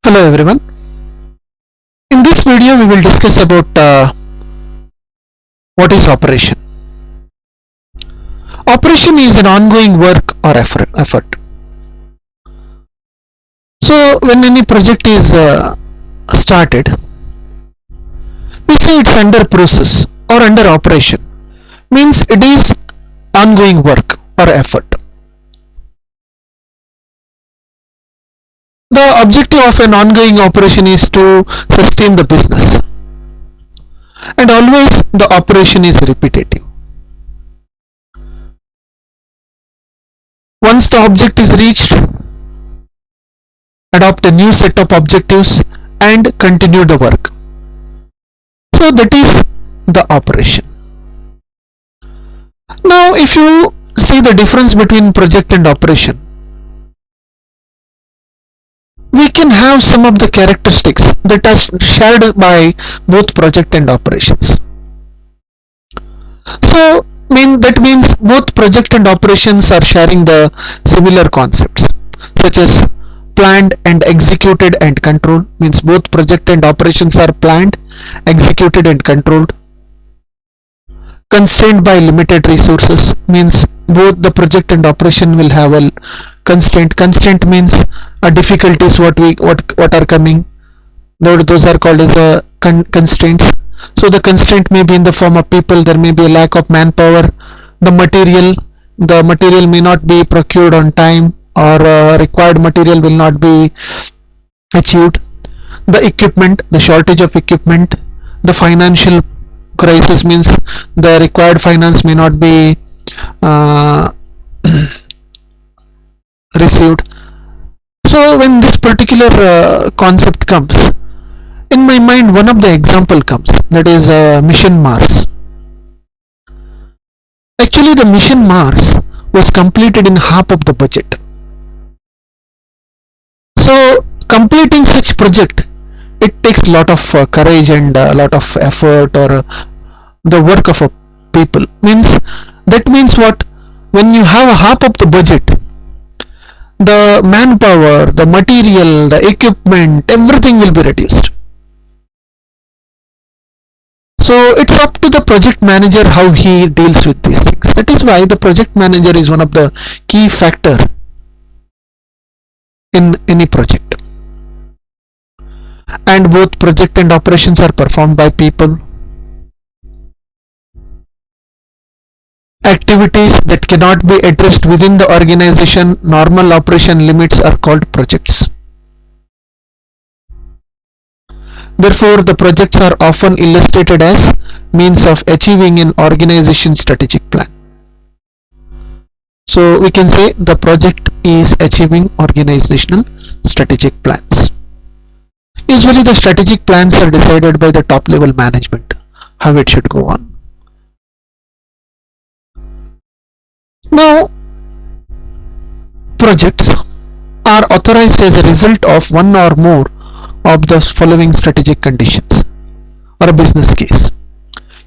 Hello everyone. In this video we will discuss about what is operation. Operation is an ongoing work or effort. So when any project is started, we say it's under process or under operation. Means it is ongoing work or effort. The objective of an ongoing operation is to sustain the business, and always the operation is repetitive. Once the object is reached, adopt a new set of objectives and continue the work. So that is the operation. Now if you see the difference between project and operation, we can have some of the characteristics that are shared by both project and operations. So that means both project and operations are sharing the similar concepts, such as planned and executed and controlled. Means both project and operations are planned, executed and controlled. Constrained by limited resources, means both the project and operation will have a constraint means difficulties what are coming, those are called as constraints. So the constraint may be in the form of people, there may be a lack of manpower, the material may not be procured on time, or required material will not be achieved. The equipment, the shortage of equipment. The financial crisis, means the required finance may not be received. So when this particular concept comes in my mind, one of the example comes, that is Mission Mars. Actually the Mission Mars was completed in half of the budget. So completing such project, it takes a lot of courage and a lot of effort, or the work of a people. That means what? When you have a half of the budget, the manpower, the material, the equipment, everything will be reduced. So it's up to the project manager how he deals with these things. That is why the project manager is one of the key factor in any project. And both project and operations are performed by people. Activities that cannot be addressed within the organization normal operation limits are called projects. Therefore, the projects are often illustrated as means of achieving an organization strategic plan. So we can say the project is achieving organizational strategic plans. Usually the strategic plans are decided by the top level management, how it should go on. Now, projects are authorized as a result of one or more of the following strategic conditions or a business case.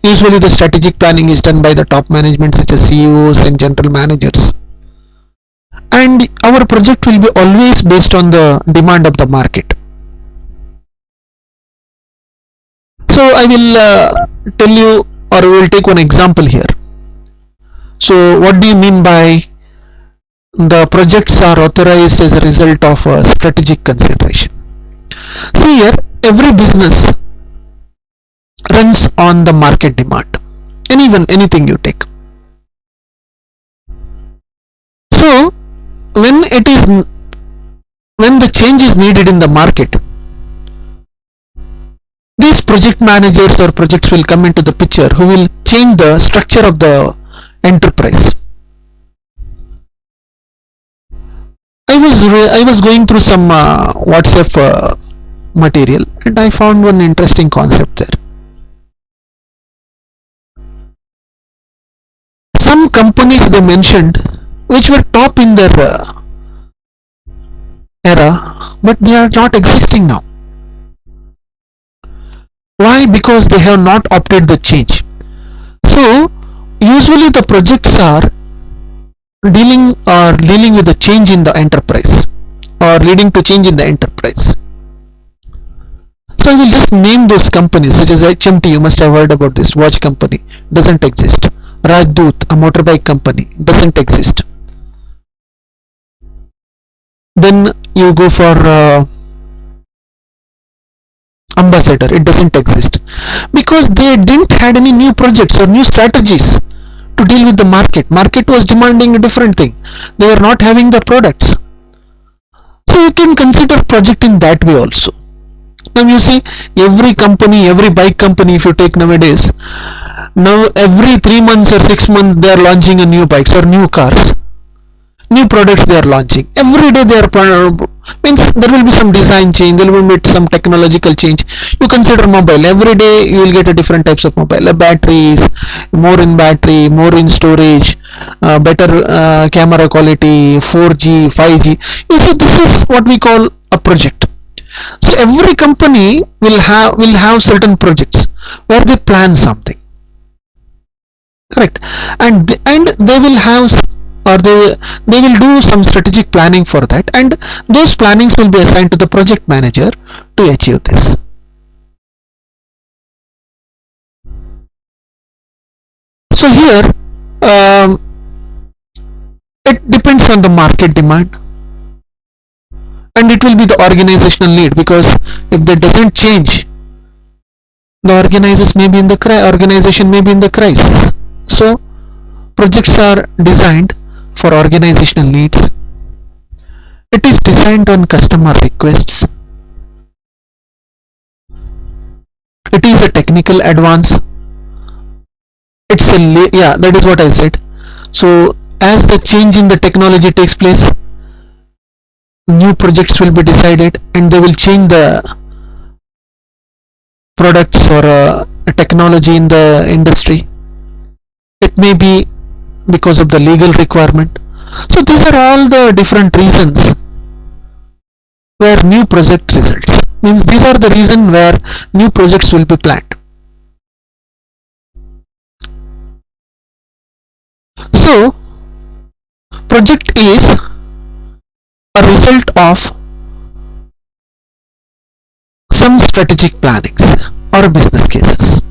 Usually the strategic planning is done by the top management, such as CEOs and general managers. And our project will be always based on the demand of the market. So I will tell you, or we will take one example here. So what do you mean by the projects are authorized as a result of a strategic consideration? See here, every business runs on the market demand. Anything you take. So when the change is needed in the market, these project managers or projects will come into the picture, who will change the structure of the enterprise. I was going through some WhatsApp material, and I found one interesting concept there. Some companies they mentioned which were top in their era, but they are not existing now. Why? Because they have not opted the change. So usually the projects are dealing with the change in the enterprise, or leading to change in the enterprise. I will just name those companies such as HMT, you must have heard about this watch company, doesn't exist. Rajdoot, a motorbike company, doesn't exist. Then you go for Ambassador, it doesn't exist because they didn't had any new projects or new strategies to deal with the market. Market was demanding a different thing. They were not having the products. So you can consider project in that way also. Now you see, every company, every bike company, if you take nowadays, now every 3 months or 6 months they are launching a new bikes or new cars, new products they are launching. Every day they are means there will be some design change, there will be some technological change. You consider mobile, every day you will get a different types of mobile, batteries, more in battery, more in storage, better camera quality, 4G, 5G. You see, this is what we call a project. So every company will have certain projects where they plan something, correct, and they will have, or they will do some strategic planning for that, and those plannings will be assigned to the project manager to achieve this. So here it depends on the market demand, and it will be the organizational need, because if that doesn't change, the organization may be in the crisis. So projects are designed for organizational needs. It is designed on customer requests. It is a technical advance. It's a yeah, that is what I said. So as the change in the technology takes place, new projects will be decided and they will change the products or technology in the industry. It may be because of the legal requirement. So these are all the different reasons where new project results. Means these are the reason where new projects will be planned. So project is a result of some strategic plannings or business cases.